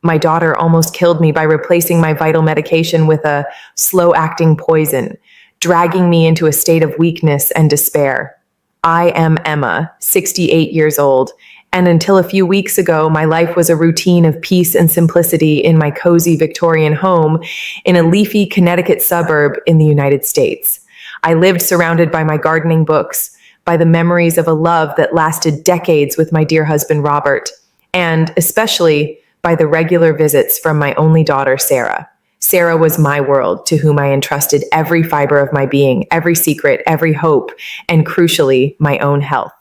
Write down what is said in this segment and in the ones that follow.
My daughter almost killed me by replacing my vital medication with a slow-acting poison, dragging me into a state of weakness and despair. I am Emma, 68 years old, and until a few weeks ago, my life was a routine of peace and simplicity in my cozy Victorian home in a leafy Connecticut suburb in the United States. I lived surrounded by my gardening books, by the memories of a love that lasted decades with my dear husband, Robert, and especially by the regular visits from my only daughter, Sarah. Sarah was my world, to whom I entrusted every fiber of my being, every secret, every hope, and crucially, my own health.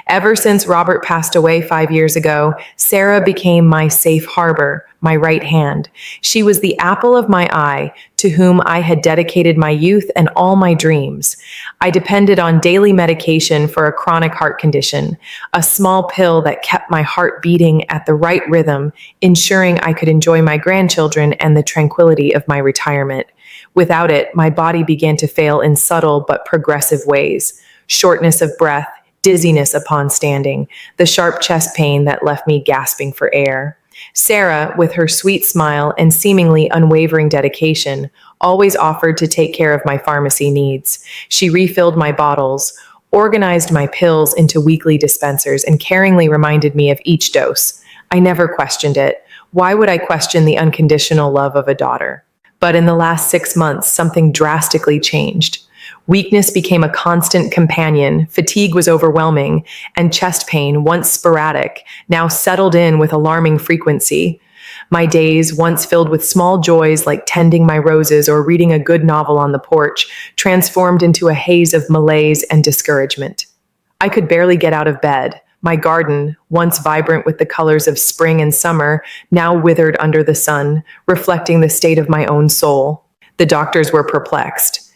Ever since Robert passed away 5 years ago, Sarah became my safe harbor, my right hand. She was the apple of my eye, to whom I had dedicated my youth and all my dreams. I depended on daily medication for a chronic heart condition, a small pill that kept my heart beating at the right rhythm, ensuring I could enjoy my grandchildren and the tranquility of my retirement. Without it, my body began to fail in subtle but progressive ways. Shortness of breath, dizziness upon standing, the sharp chest pain that left me gasping for air. Sarah, with her sweet smile and seemingly unwavering dedication, always offered to take care of my pharmacy needs. She refilled my bottles, organized my pills into weekly dispensers, and caringly reminded me of each dose. I never questioned it. Why would I question the unconditional love of a daughter? But in the last 6 months, something drastically changed. Weakness became a constant companion, fatigue was overwhelming, and chest pain, once sporadic, now settled in with alarming frequency. My days, once filled with small joys like tending my roses or reading a good novel on the porch, transformed into a haze of malaise and discouragement. I could barely get out of bed. My garden, once vibrant with the colors of spring and summer, now withered under the sun, reflecting the state of my own soul. The doctors were perplexed.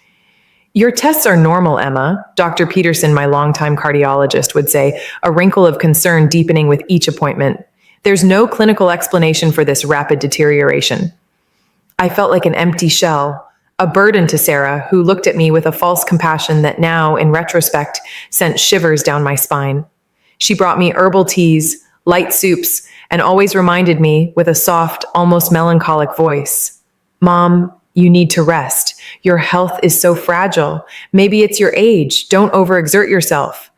"Your tests are normal, Emma," Dr. Peterson, my longtime cardiologist, would say, a wrinkle of concern deepening with each appointment. "There's no clinical explanation for this rapid deterioration." I felt like an empty shell, a burden to Sarah, who looked at me with a false compassion that now, in retrospect, sent shivers down my spine. She brought me herbal teas, light soups, and always reminded me, with a soft, almost melancholic voice, "Mom, you need to rest. Your health is so fragile. Maybe it's your age. Don't overexert yourself."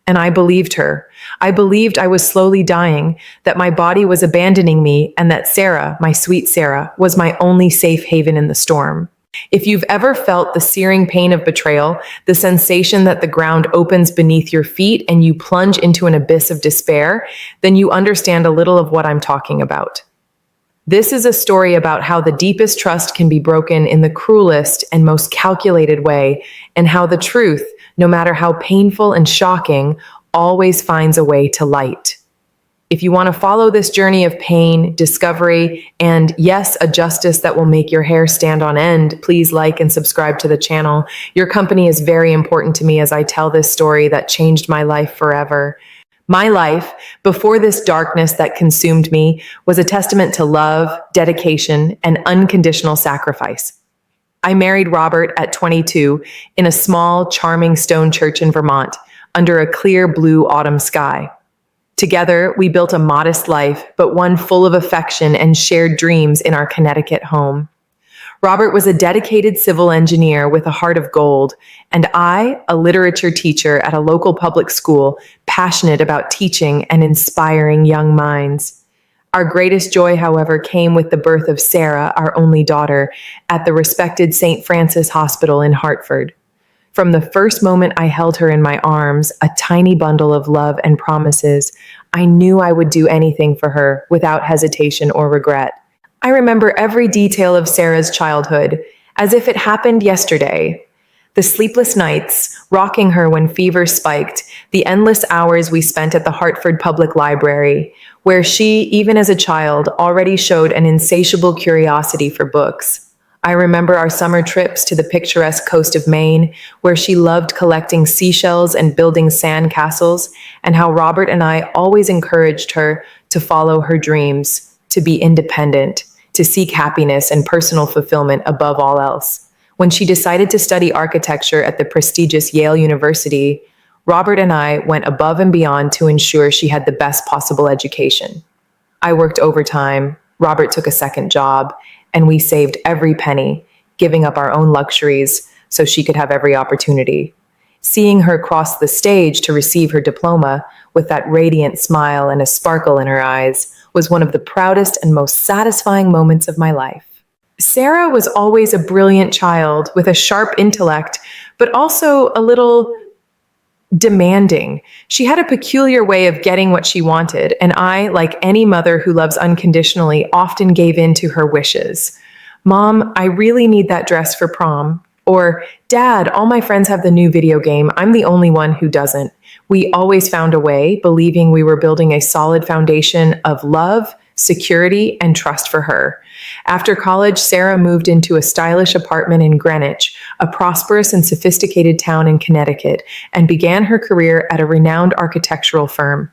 And I believed her. I believed I was slowly dying, that my body was abandoning me, and that Sarah, my sweet Sarah, was my only safe haven in the storm. If you've ever felt the searing pain of betrayal, the sensation that the ground opens beneath your feet and you plunge into an abyss of despair, then you understand a little of what I'm talking about. This is a story about how the deepest trust can be broken in the cruelest and most calculated way, and how the truth, no matter how painful and shocking, always finds a way to light. If you want to follow this journey of pain, discovery, and yes, a justice that will make your hair stand on end, please like and subscribe to the channel. Your company is very important to me as I tell this story that changed my life forever. My life, before this darkness that consumed me, was a testament to love, dedication, and unconditional sacrifice. I married Robert at 22 in a small, charming stone church in Vermont, under a clear blue autumn sky. Together, we built a modest life, but one full of affection and shared dreams in our Connecticut home. Robert was a dedicated civil engineer with a heart of gold, and I, a literature teacher at a local public school, passionate about teaching and inspiring young minds. Our greatest joy, however, came with the birth of Sarah, our only daughter, at the respected St. Francis Hospital in Hartford. From the first moment I held her in my arms, a tiny bundle of love and promises, I knew I would do anything for her without hesitation or regret. I remember every detail of Sarah's childhood, as if it happened yesterday. The sleepless nights, rocking her when fever spiked, the endless hours we spent at the Hartford Public Library, where she, even as a child, already showed an insatiable curiosity for books. I remember our summer trips to the picturesque coast of Maine, where she loved collecting seashells and building sand castles, and how Robert and I always encouraged her to follow her dreams, to be independent, to seek happiness and personal fulfillment above all else. When she decided to study architecture at the prestigious Yale University, Robert and I went above and beyond to ensure she had the best possible education. I worked overtime, Robert took a second job, and we saved every penny, giving up our own luxuries so she could have every opportunity. Seeing her cross the stage to receive her diploma with that radiant smile and a sparkle in her eyes was one of the proudest and most satisfying moments of my life. Sarah was always a brilliant child with a sharp intellect, but also a little demanding. She had a peculiar way of getting what she wanted, and I, like any mother who loves unconditionally, often gave in to her wishes. Mom, I really need that dress for prom. Or, Dad, all my friends have the new video game. I'm the only one who doesn't. We always found a way, believing we were building a solid foundation of love, security, and trust for her. After college, Sarah moved into a stylish apartment in Greenwich, a prosperous and sophisticated town in Connecticut, and began her career at a renowned architectural firm.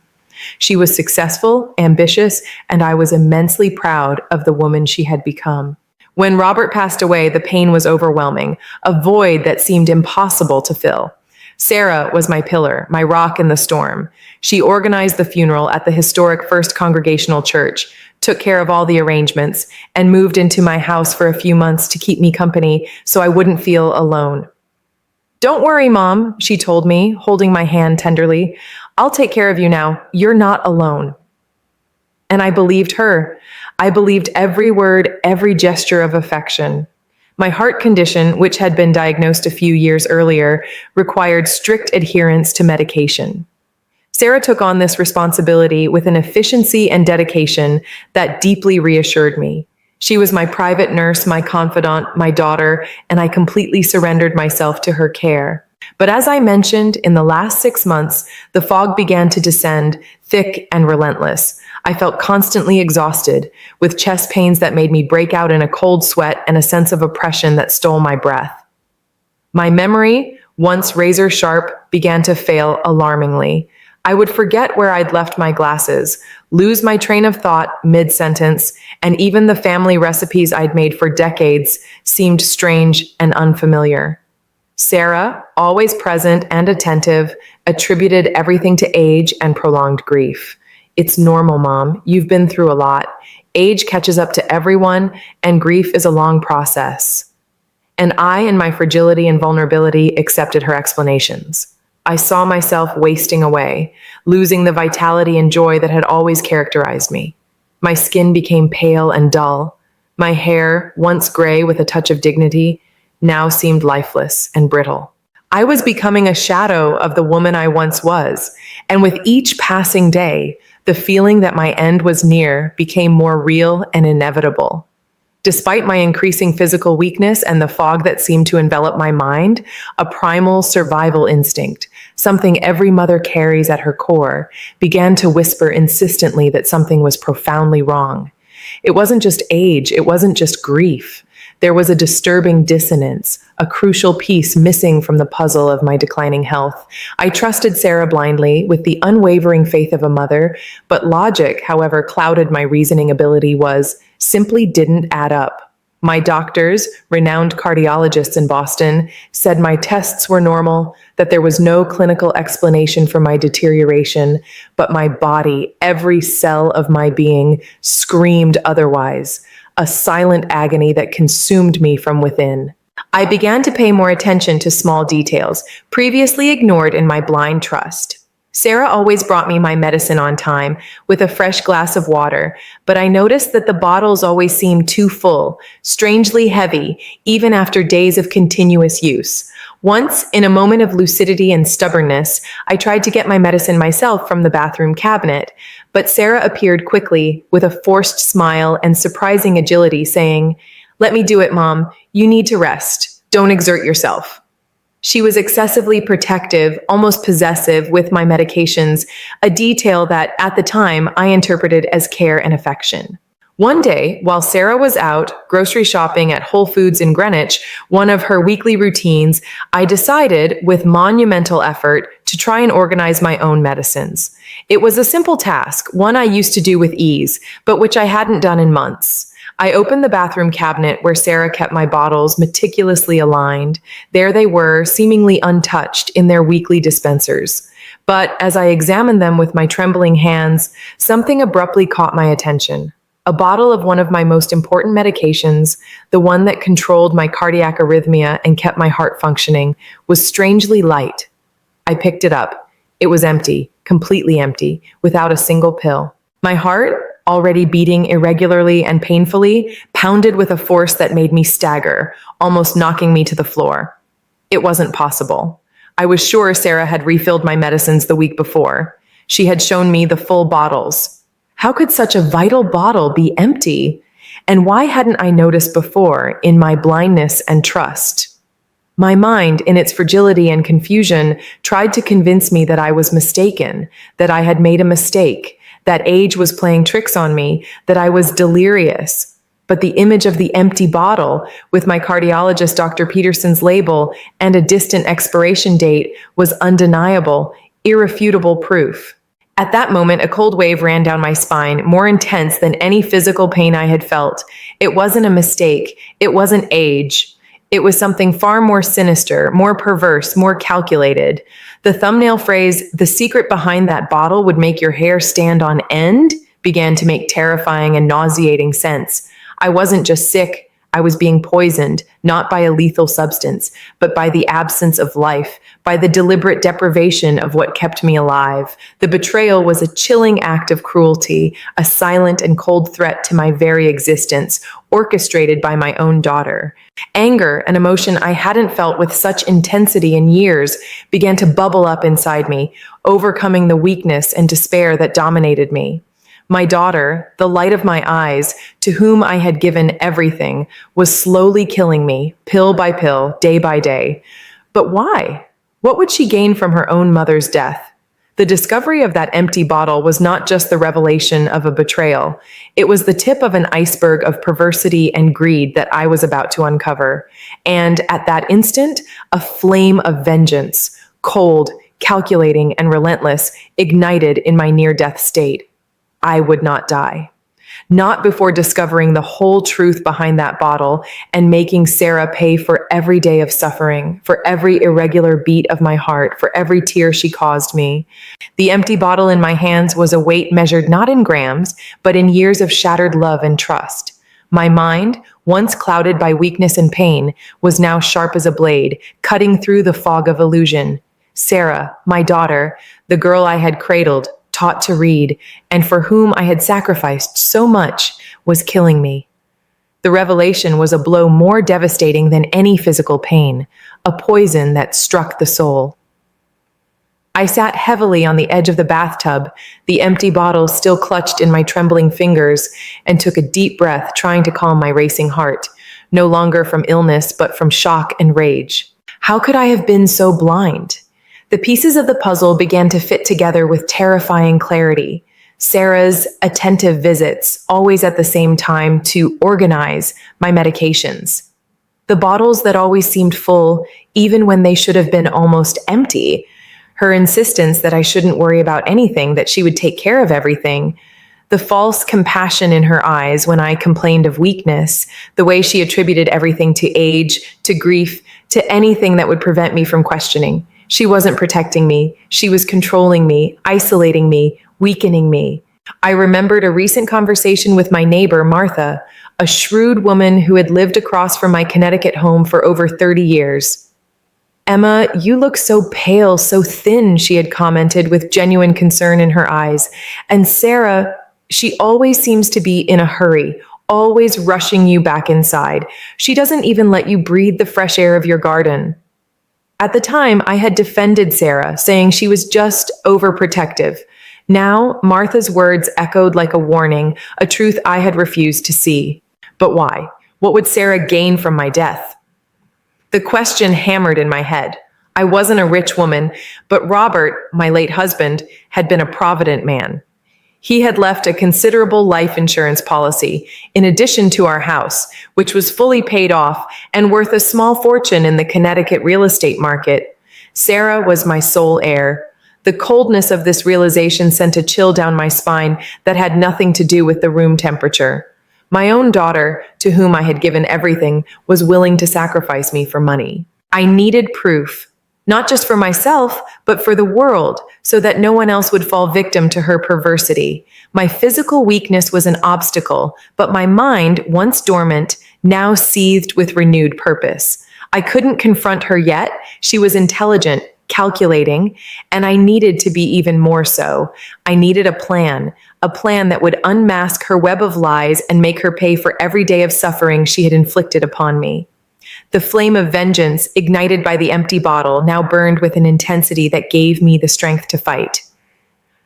She was successful, ambitious, and I was immensely proud of the woman she had become. When Robert passed away, the pain was overwhelming, a void that seemed impossible to fill. Sarah was my pillar, my rock in the storm. She organized the funeral at the historic First Congregational Church, took care of all the arrangements, and moved into my house for a few months to keep me company so I wouldn't feel alone. "Don't worry, Mom," she told me, holding my hand tenderly. "I'll take care of you now. You're not alone." And I believed her. I believed every word, every gesture of affection. My heart condition, which had been diagnosed a few years earlier, required strict adherence to medication. Sarah took on this responsibility with an efficiency and dedication that deeply reassured me. She was my private nurse, my confidant, my daughter, and I completely surrendered myself to her care. But as I mentioned, in the last 6 months, the fog began to descend, thick and relentless. I felt constantly exhausted, with chest pains that made me break out in a cold sweat and a sense of oppression that stole my breath. My memory, once razor sharp, began to fail alarmingly. I would forget where I'd left my glasses, lose my train of thought mid-sentence, and even the family recipes I'd made for decades seemed strange and unfamiliar. Sarah, always present and attentive, attributed everything to age and prolonged grief. "It's normal, Mom. You've been through a lot. Age catches up to everyone, and grief is a long process." And I, in my fragility and vulnerability, accepted her explanations. I saw myself wasting away, losing the vitality and joy that had always characterized me. My skin became pale and dull. My hair, once gray with a touch of dignity, now seemed lifeless and brittle. I was becoming a shadow of the woman I once was, and with each passing day, the feeling that my end was near became more real and inevitable. Despite my increasing physical weakness and the fog that seemed to envelop my mind, a primal survival instinct, something every mother carries at her core, began to whisper insistently that something was profoundly wrong. It wasn't just age, it wasn't just grief. There was a disturbing dissonance, a crucial piece missing from the puzzle of my declining health. I trusted Sarah blindly with the unwavering faith of a mother, but logic, however clouded my reasoning ability simply didn't add up. My doctors, renowned cardiologists in Boston, said my tests were normal, that there was no clinical explanation for my deterioration, but my body, every cell of my being, screamed otherwise. A silent agony that consumed me from within. I began to pay more attention to small details, previously ignored in my blind trust. Sarah always brought me my medicine on time, with a fresh glass of water, but I noticed that the bottles always seemed too full, strangely heavy, even after days of continuous use. Once, in a moment of lucidity and stubbornness, I tried to get my medicine myself from the bathroom cabinet, but Sarah appeared quickly, with a forced smile and surprising agility, saying, "Let me do it, Mom. You need to rest. Don't exert yourself." She was excessively protective, almost possessive with my medications, a detail that, at the time, I interpreted as care and affection. One day, while Sarah was out grocery shopping at Whole Foods in Greenwich, one of her weekly routines, I decided, with monumental effort, to try and organize my own medicines. It was a simple task, one I used to do with ease, but which I hadn't done in months. I opened the bathroom cabinet where Sarah kept my bottles meticulously aligned. There they were, seemingly untouched in their weekly dispensers. But as I examined them with my trembling hands, something abruptly caught my attention. A bottle of one of my most important medications, the one that controlled my cardiac arrhythmia and kept my heart functioning, was strangely light. I picked it up. It was empty, completely empty, without a single pill. My heart, already beating irregularly and painfully, pounded with a force that made me stagger, almost knocking me to the floor. It wasn't possible. I was sure Sarah had refilled my medicines the week before. She had shown me the full bottles. How could such a vital bottle be empty? And why hadn't I noticed before in my blindness and trust? My mind, in its fragility and confusion, tried to convince me that I was mistaken, that I had made a mistake, that age was playing tricks on me, that I was delirious. But the image of the empty bottle, with my cardiologist Dr. Peterson's label and a distant expiration date, was undeniable, irrefutable proof. At that moment, a cold wave ran down my spine, more intense than any physical pain I had felt. It wasn't a mistake. It wasn't age. It was something far more sinister, more perverse, more calculated. The thumbnail phrase, "the secret behind that bottle would make your hair stand on end," began to make terrifying and nauseating sense. I wasn't just sick. I was being poisoned, not by a lethal substance, but by the absence of life, by the deliberate deprivation of what kept me alive. The betrayal was a chilling act of cruelty, a silent and cold threat to my very existence, orchestrated by my own daughter. Anger, an emotion I hadn't felt with such intensity in years, began to bubble up inside me, overcoming the weakness and despair that dominated me. My daughter, the light of my eyes, to whom I had given everything, was slowly killing me, pill by pill, day by day. But why? What would she gain from her own mother's death? The discovery of that empty bottle was not just the revelation of a betrayal. It was the tip of an iceberg of perversity and greed that I was about to uncover. And at that instant, a flame of vengeance, cold, calculating, and relentless, ignited in my near-death state. I would not die. Not before discovering the whole truth behind that bottle and making Sarah pay for every day of suffering, for every irregular beat of my heart, for every tear she caused me. The empty bottle in my hands was a weight measured not in grams, but in years of shattered love and trust. My mind, once clouded by weakness and pain, was now sharp as a blade, cutting through the fog of illusion. Sarah, my daughter, the girl I had cradled, taught to read, and for whom I had sacrificed so much, was killing me. The revelation was a blow more devastating than any physical pain, a poison that struck the soul. I sat heavily on the edge of the bathtub, the empty bottle still clutched in my trembling fingers, and took a deep breath, trying to calm my racing heart, no longer from illness, but from shock and rage. How could I have been so blind? The pieces of the puzzle began to fit together with terrifying clarity. Sarah's attentive visits, always at the same time, to organize my medications. The bottles that always seemed full, even when they should have been almost empty. Her insistence that I shouldn't worry about anything, that she would take care of everything. The false compassion in her eyes when I complained of weakness. The way she attributed everything to age, to grief, to anything that would prevent me from questioning. She wasn't protecting me. She was controlling me, isolating me, weakening me. I remembered a recent conversation with my neighbor, Martha, a shrewd woman who had lived across from my Connecticut home for over 30 years. "Emma, you look so pale, so thin," she had commented with genuine concern in her eyes. "And Sarah, she always seems to be in a hurry, always rushing you back inside. She doesn't even let you breathe the fresh air of your garden." At the time, I had defended Sarah, saying she was just overprotective. Now, Martha's words echoed like a warning, a truth I had refused to see. But why? What would Sarah gain from my death? The question hammered in my head. I wasn't a rich woman, but Robert, my late husband, had been a provident man. He had left a considerable life insurance policy, in addition to our house, which was fully paid off and worth a small fortune in the Connecticut real estate market. Sarah was my sole heir. The coldness of this realization sent a chill down my spine that had nothing to do with the room temperature. My own daughter, to whom I had given everything, was willing to sacrifice me for money. I needed proof. not just for myself, but for the world, so that no one else would fall victim to her perversity. My physical weakness was an obstacle, but my mind, once dormant, now seethed with renewed purpose. I couldn't confront her yet. She was intelligent, calculating, and I needed to be even more so. I needed a plan that would unmask her web of lies and make her pay for every day of suffering she had inflicted upon me. The flame of vengeance, ignited by the empty bottle, now burned with an intensity that gave me the strength to fight.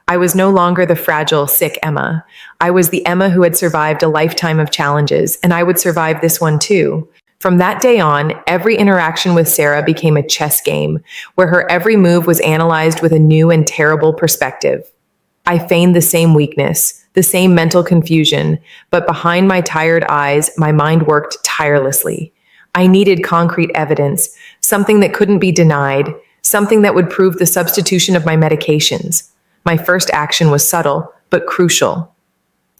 I was no longer the fragile, sick Emma. I was the Emma who had survived a lifetime of challenges, and I would survive this one too. From that day on, every interaction with Sarah became a chess game, where her every move was analyzed with a new and terrible perspective. I feigned the same weakness, the same mental confusion, but behind my tired eyes, my mind worked tirelessly. I needed concrete evidence, something that couldn't be denied, something that would prove the substitution of my medications. My first action was subtle, but crucial.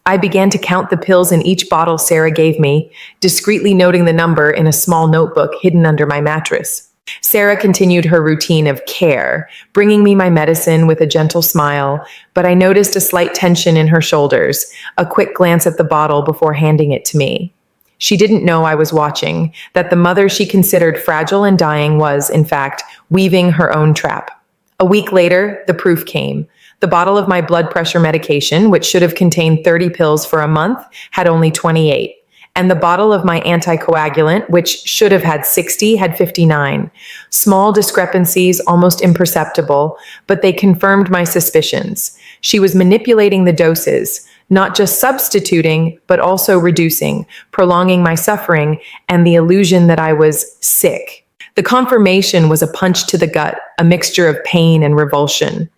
I began to count the pills in each bottle Sarah gave me, discreetly noting the number in a small notebook hidden under my mattress. Sarah continued her routine of care, bringing me my medicine with a gentle smile, but I noticed a slight tension in her shoulders, a quick glance at the bottle before handing it to me. She didn't know I was watching, that the mother she considered fragile and dying was, in fact, weaving her own trap. A week later, the proof came. The bottle of my blood pressure medication, which should have contained 30 pills for a month, had only 28. And the bottle of my anticoagulant, which should have had 60, had 59. Small discrepancies, almost imperceptible, but they confirmed my suspicions. She was manipulating the doses, not just substituting, but also reducing, prolonging my suffering and the illusion that I was sick. The confirmation was a punch to the gut, a mixture of pain and revulsion.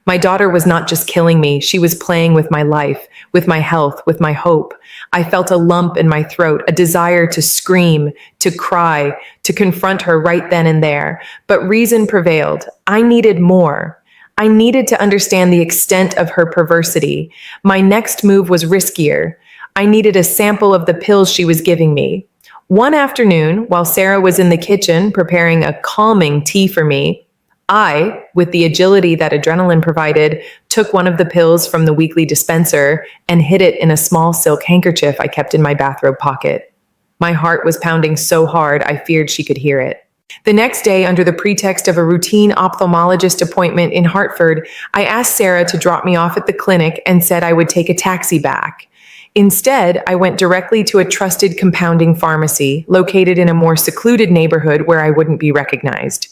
My daughter was not just killing me, she was playing with my life, with my health, with my hope. I felt a lump in my throat, a desire to scream, to cry, to confront her right then and there. But reason prevailed. I needed more. I needed to understand the extent of her perversity. My next move was riskier. I needed a sample of the pills she was giving me. One afternoon, while Sarah was in the kitchen preparing a calming tea for me, I, with the agility that adrenaline provided, took one of the pills from the weekly dispenser and hid it in a small silk handkerchief I kept in my bathrobe pocket. My heart was pounding so hard I feared she could hear it. The next day, under the pretext of a routine ophthalmologist appointment in Hartford, I asked Sarah to drop me off at the clinic and said I would take a taxi back. Instead, I went directly to a trusted compounding pharmacy located in a more secluded neighborhood where I wouldn't be recognized.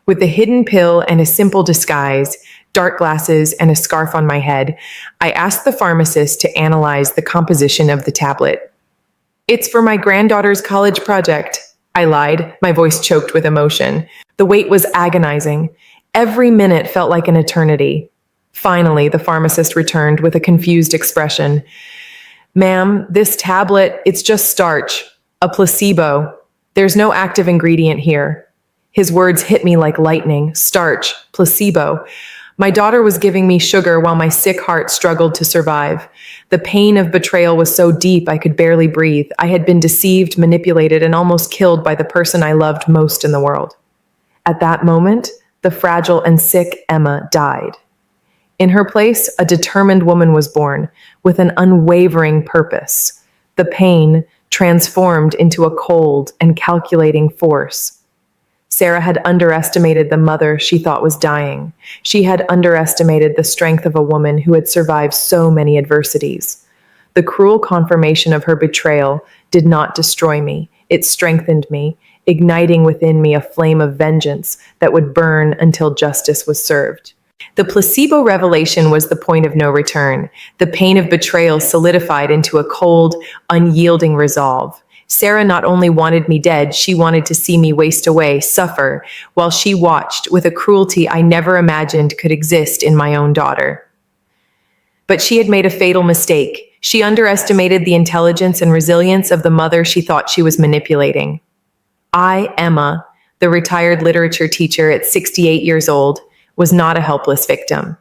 With a hidden pill and a simple disguise, dark glasses, and a scarf on my head, I asked the pharmacist to analyze the composition of the tablet. "It's for my granddaughter's college project," I lied, my voice choked with emotion. The wait was agonizing. Every minute felt like an eternity. Finally, the pharmacist returned with a confused expression. "Ma'am, this tablet, it's just starch, a placebo. There's no active ingredient here." His words hit me like lightning. Starch, placebo. My daughter was giving me sugar while my sick heart struggled to survive. The pain of betrayal was so deep I could barely breathe. I had been deceived, manipulated, and almost killed by the person I loved most in the world. At that moment, the fragile and sick Emma died. In her place, a determined woman was born, with an unwavering purpose. The pain transformed into a cold and calculating force. Sarah had underestimated the mother she thought was dying. She had underestimated the strength of a woman who had survived so many adversities. The cruel confirmation of her betrayal did not destroy me. It strengthened me, igniting within me a flame of vengeance that would burn until justice was served. The placebo revelation was the point of no return. The pain of betrayal solidified into a cold, unyielding resolve. Sarah not only wanted me dead, she wanted to see me waste away, suffer, while she watched with a cruelty I never imagined could exist in my own daughter. But she had made a fatal mistake. She underestimated the intelligence and resilience of the mother she thought she was manipulating. I, Emma, the retired literature teacher at 68 years old, was not a helpless victim.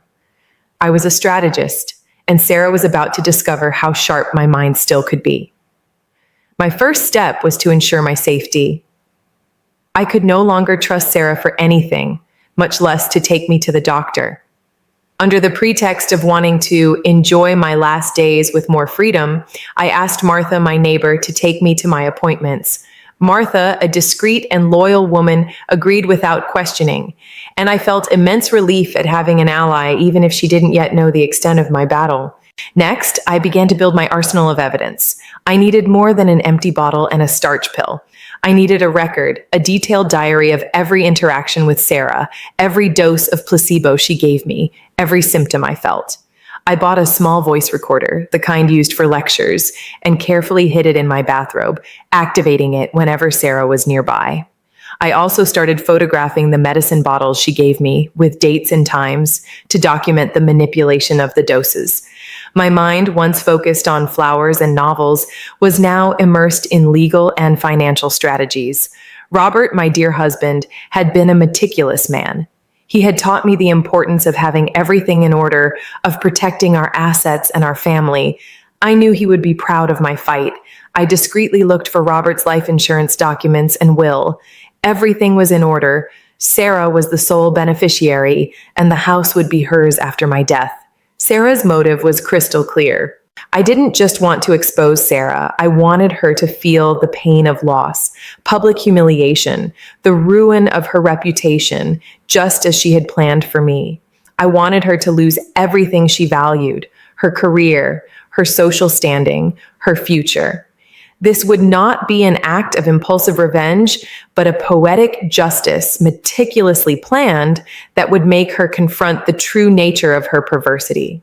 I was a strategist, and Sarah was about to discover how sharp my mind still could be. My first step was to ensure my safety. I could no longer trust Sarah for anything, much less to take me to the doctor. Under the pretext of wanting to enjoy my last days with more freedom, I asked Martha, my neighbor, to take me to my appointments. Martha, a discreet and loyal woman, agreed without questioning, and I felt immense relief at having an ally, even if she didn't yet know the extent of my battle. Next, I began to build my arsenal of evidence. I needed more than an empty bottle and a starch pill. I needed a record, a detailed diary of every interaction with Sarah, every dose of placebo she gave me, every symptom I felt. I bought a small voice recorder, the kind used for lectures, and carefully hid it in my bathrobe, activating it whenever Sarah was nearby. I also started photographing the medicine bottles she gave me with dates and times to document the manipulation of the doses. My mind, once focused on flowers and novels, was now immersed in legal and financial strategies. Robert, my dear husband, had been a meticulous man. He had taught me the importance of having everything in order, of protecting our assets and our family. I knew he would be proud of my fight. I discreetly looked for Robert's life insurance documents and will. Everything was in order. Sarah was the sole beneficiary, and the house would be hers after my death. Sarah's motive was crystal clear. I didn't just want to expose Sarah. I wanted her to feel the pain of loss, public humiliation, the ruin of her reputation, just as she had planned for me. I wanted her to lose everything she valued, her career, her social standing, her future. This would not be an act of impulsive revenge, but a poetic justice meticulously planned that would make her confront the true nature of her perversity.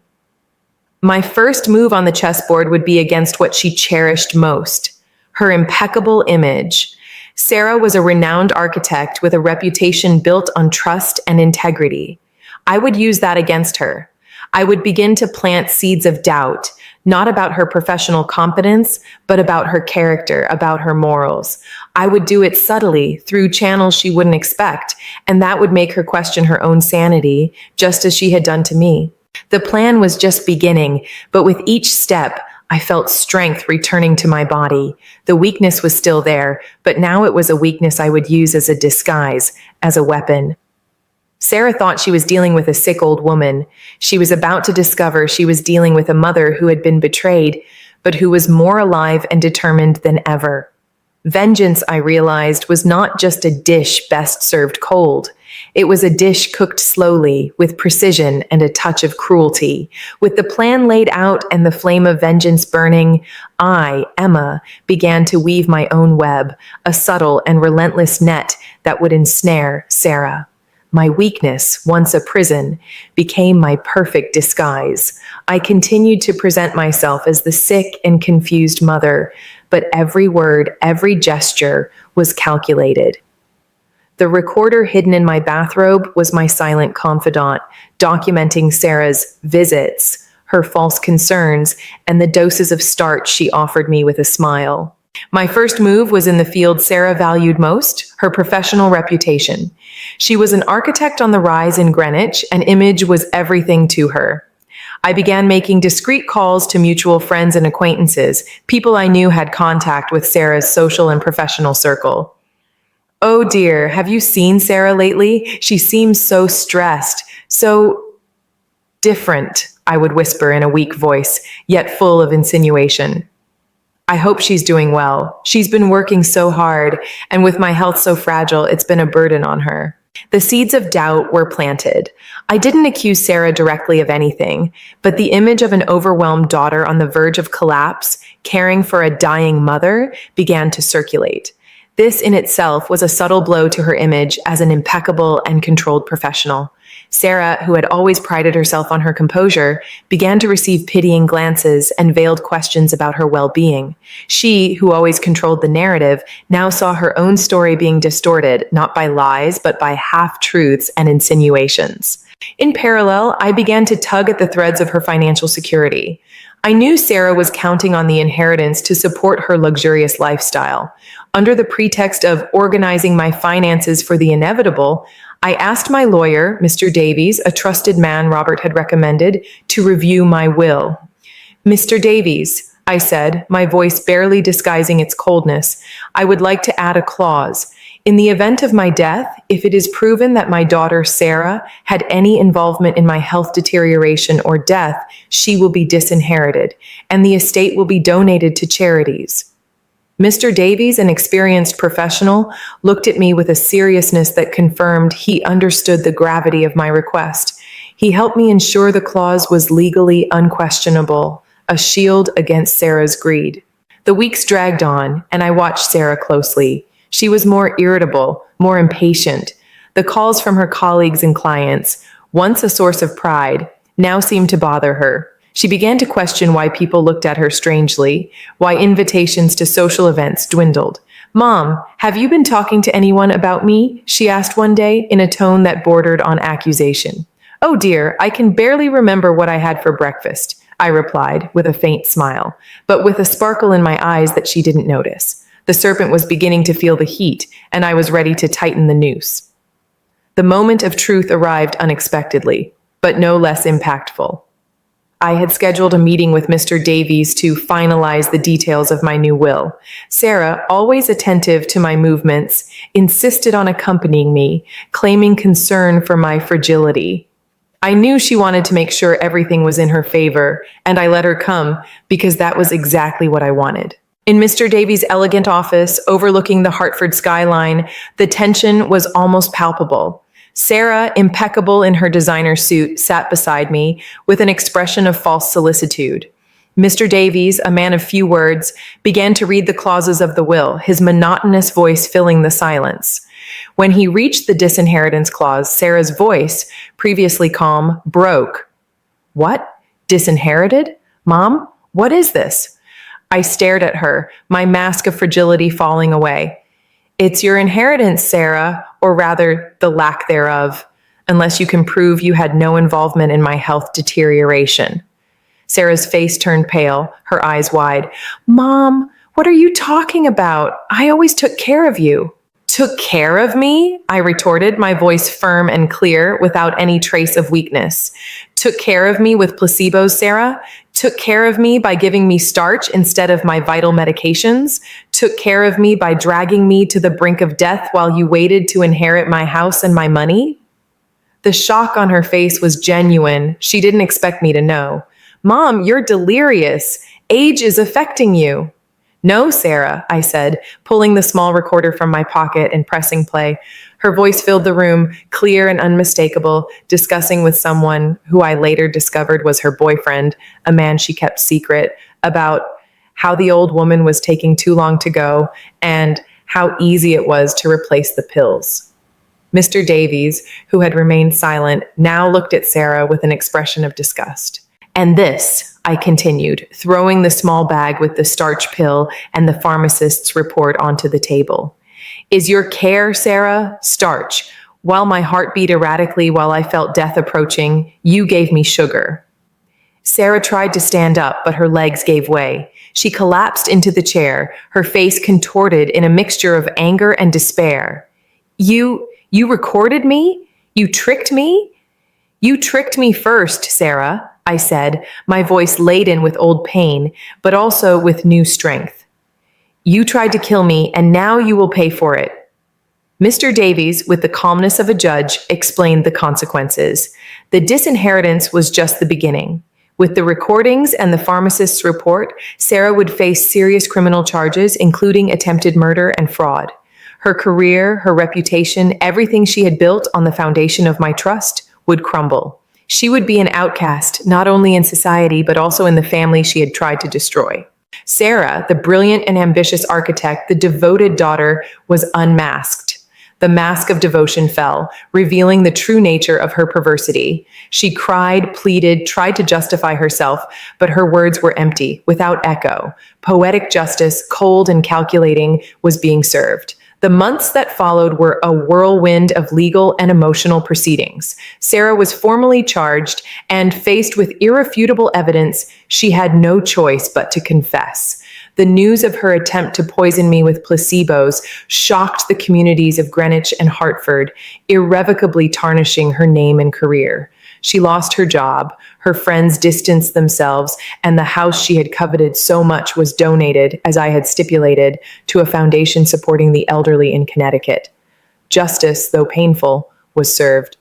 My first move on the chessboard would be against what she cherished most, her impeccable image. Sarah was a renowned architect with a reputation built on trust and integrity. I would use that against her. I would begin to plant seeds of doubt, not about her professional competence, but about her character, about her morals. I would do it subtly, through channels she wouldn't expect, and that would make her question her own sanity, just as she had done to me. The plan was just beginning, but with each step, I felt strength returning to my body. The weakness was still there, but now it was a weakness I would use as a disguise, as a weapon. Sarah thought she was dealing with a sick old woman. She was about to discover she was dealing with a mother who had been betrayed, but who was more alive and determined than ever. Vengeance, I realized, was not just a dish best served cold. It was a dish cooked slowly, with precision and a touch of cruelty. With the plan laid out and the flame of vengeance burning, I, Emma, began to weave my own web, a subtle and relentless net that would ensnare Sarah. My weakness, once a prison, became my perfect disguise. I continued to present myself as the sick and confused mother, but every word, every gesture was calculated. The recorder hidden in my bathrobe was my silent confidant, documenting Sarah's visits, her false concerns, and the doses of starch she offered me with a smile. My first move was in the field Sarah valued most, her professional reputation. She was an architect on the rise in Greenwich, and image was everything to her. I began making discreet calls to mutual friends and acquaintances, people I knew had contact with Sarah's social and professional circle. "Oh dear, have you seen Sarah lately? She seems so stressed, so different," I would whisper in a weak voice, yet full of insinuation. "I hope she's doing well. She's been working so hard, and with my health so fragile, it's been a burden on her." The seeds of doubt were planted. I didn't accuse Sarah directly of anything, but the image of an overwhelmed daughter on the verge of collapse, caring for a dying mother, began to circulate. This in itself was a subtle blow to her image as an impeccable and controlled professional. Sarah, who had always prided herself on her composure, began to receive pitying glances and veiled questions about her well-being. She, who always controlled the narrative, now saw her own story being distorted, not by lies, but by half-truths and insinuations. In parallel, I began to tug at the threads of her financial security. I knew Sarah was counting on the inheritance to support her luxurious lifestyle. Under the pretext of organizing my finances for the inevitable, I asked my lawyer, Mr. Davies, a trusted man Robert had recommended, to review my will. "Mr. Davies," I said, my voice barely disguising its coldness, "I would like to add a clause. In the event of my death, if it is proven that my daughter Sarah had any involvement in my health deterioration or death, she will be disinherited, and the estate will be donated to charities. Mr. Davies, an experienced professional, looked at me with a seriousness that confirmed he understood the gravity of my request. He helped me ensure the clause was legally unquestionable, a shield against Sarah's greed. The weeks dragged on, and I watched Sarah closely. She was more irritable, more impatient. The calls from her colleagues and clients, once a source of pride, now seemed to bother her. She began to question why people looked at her strangely, why invitations to social events dwindled. "Mom, have you been talking to anyone about me?" she asked one day in a tone that bordered on accusation. "Oh dear, I can barely remember what I had for breakfast," I replied with a faint smile, but with a sparkle in my eyes that she didn't notice. The serpent was beginning to feel the heat, and I was ready to tighten the noose. The moment of truth arrived unexpectedly, but no less impactful. I had scheduled a meeting with Mr. Davies to finalize the details of my new will. Sarah, always attentive to my movements, insisted on accompanying me, claiming concern for my fragility. I knew she wanted to make sure everything was in her favor, and I let her come because that was exactly what I wanted. In Mr. Davies' elegant office, overlooking the Hartford skyline, the tension was almost palpable. Sarah, impeccable in her designer suit, sat beside me with an expression of false solicitude. Mr. Davies, a man of few words, began to read the clauses of the will, his monotonous voice filling the silence. When he reached the disinheritance clause, Sarah's voice, previously calm, broke. "What? Disinherited? Mom, what is this?" I stared at her, my mask of fragility falling away. "It's your inheritance, Sarah, or rather, the lack thereof, unless you can prove you had no involvement in my health deterioration." Sarah's face turned pale, her eyes wide. "Mom, what are you talking about? I always took care of you." "Took care of me?" I retorted, my voice firm and clear, without any trace of weakness. "Took care of me with placebos, Sarah? Took care of me by giving me starch instead of my vital medications? Took care of me by dragging me to the brink of death while you waited to inherit my house and my money?" The shock on her face was genuine. She didn't expect me to know. "Mom, you're delirious. Age is affecting you." "No, Sarah," I said, pulling the small recorder from my pocket and pressing play. Her voice filled the room, clear and unmistakable, discussing with someone who I later discovered was her boyfriend, a man she kept secret, about how the old woman was taking too long to go and how easy it was to replace the pills. Mr. Davies, who had remained silent, now looked at Sarah with an expression of disgust. "And this," I continued, throwing the small bag with the starch pill and the pharmacist's report onto the table, "is your care, Sarah, starch. While my heart beat erratically while I felt death approaching, you gave me sugar." Sarah tried to stand up, but her legs gave way. She collapsed into the chair, her face contorted in a mixture of anger and despair. You recorded me? You tricked me? You tricked me first, Sarah," I said, my voice laden with old pain, but also with new strength. "You tried to kill me, and now you will pay for it." Mr. Davies, with the calmness of a judge, explained the consequences. The disinheritance was just the beginning. With the recordings and the pharmacist's report, Sarah would face serious criminal charges, including attempted murder and fraud. Her career, her reputation, everything she had built on the foundation of my trust would crumble. She would be an outcast, not only in society, but also in the family she had tried to destroy. Sarah, the brilliant and ambitious architect, the devoted daughter, was unmasked. The mask of devotion fell, revealing the true nature of her perversity. She cried, pleaded, tried to justify herself, but her words were empty, without echo. Poetic justice, cold and calculating, was being served. The months that followed were a whirlwind of legal and emotional proceedings. Sarah was formally charged, and faced with irrefutable evidence, she had no choice but to confess. The news of her attempt to poison me with placebos shocked the communities of Greenwich and Hartford, irrevocably tarnishing her name and career. She lost her job, her friends distanced themselves, and the house she had coveted so much was donated, as I had stipulated, to a foundation supporting the elderly in Connecticut. Justice, though painful, was served.